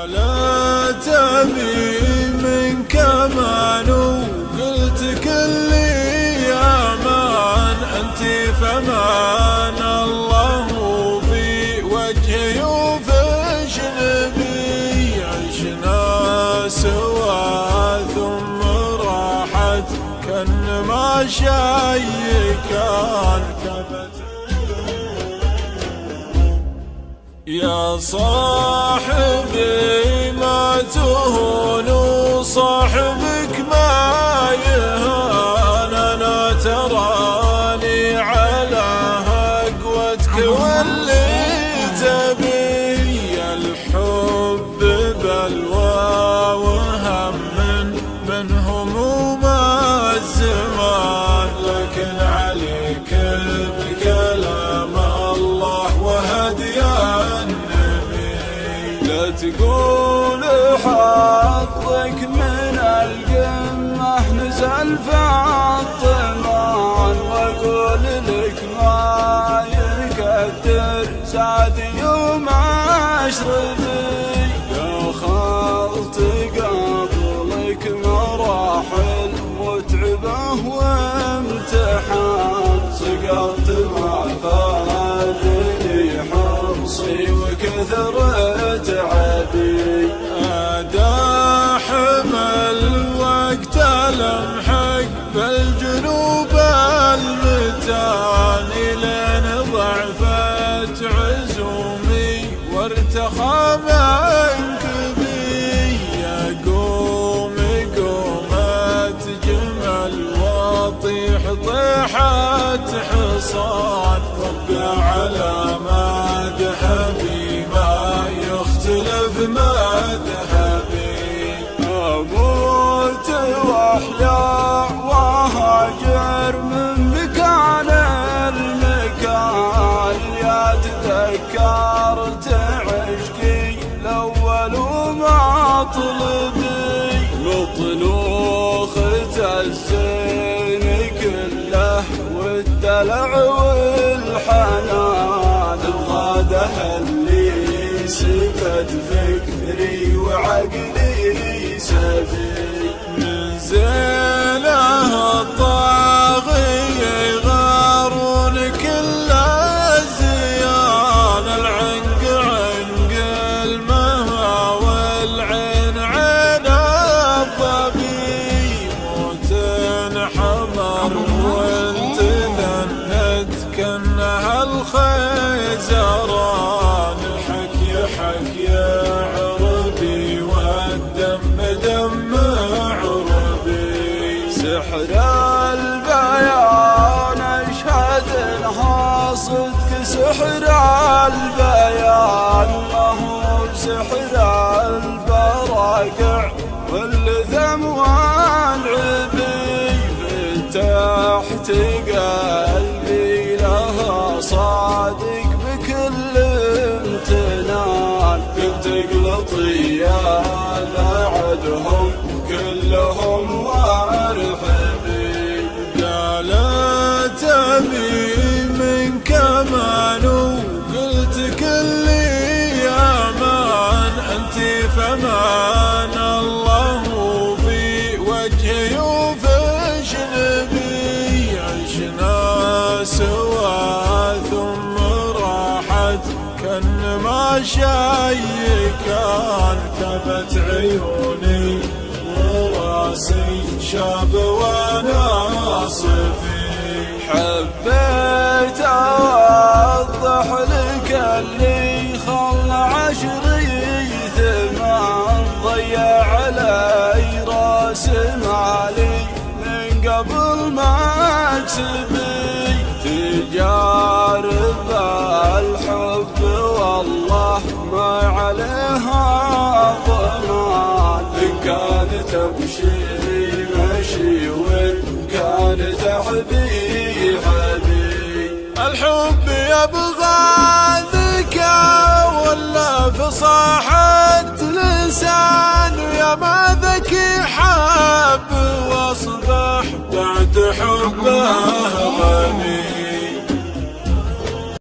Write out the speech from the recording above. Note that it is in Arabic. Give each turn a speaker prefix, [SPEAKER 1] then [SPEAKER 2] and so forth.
[SPEAKER 1] لا تبي منك امان وقلت كلي امان انت فمان الله في وجهي وفي شنبي عشنا سوا ثم راحت كان ما شي كان كبت يا صاحبي ما تهون وصاحبك ما يهان انا تراني على هقوتك واللي تبي الحب بلوى وهم من هموم الزمان لكن عليك بكلام الله وهدي لا تقول حظك من القمة نزل في الطمان واقول لك ما يقدر زاد يوم اشربي يا خلط قبلك مراحل متعبة وامتحان سقطت مع فادني حرصي وكثر تعبي داحم الوقت لمحق بالجنوب المتان لين ضعفت عزومي وارتخى منكبي يا قومي قومت جمل وطيح طيحت حصان وابقى على ما ذهبي ما يختلف ما ذهبي اموت واحيا وهاجر من مكان المكان يا تذكرت عشقي الاول ومطلبي مطلوخة الزين كله والدلع والحنان الغاده اللي سفت فكري وعقلي سفي من زينه الطاغي يغارون كل الزيان العنق عنق المهوى والعين عين الظبي موت حمر وانت ذنت كانها الخيزران حكي عربي والدم دم عربي سحر البيان اشهد انها صدق سحر البيان ما هو بسحر البراقع واللثم والعبي فتحت قلبي لها صادق بكل امتنان قلت اقلطي يا بعدهم كلهم وارحبي لا تبي منك امان وقلت كلي امان انت فمان الله في وجهي وفي شنبي عشنا سوا ثم راحت كان ما شي كان كبت عيوني وراسي شاب وناصفي حبيت اوضح لك اللي خل عشري ثمان ضيع علي راس مالي من قبل ما اكسبي تجارب الحب والله ما عليها ضمان إن كانت تمشي مشي وإن كانت حبي الحب يبغى ذكاء ولا فصاحة لسان ويا ما ذكي حب واصبح بعد حبه غني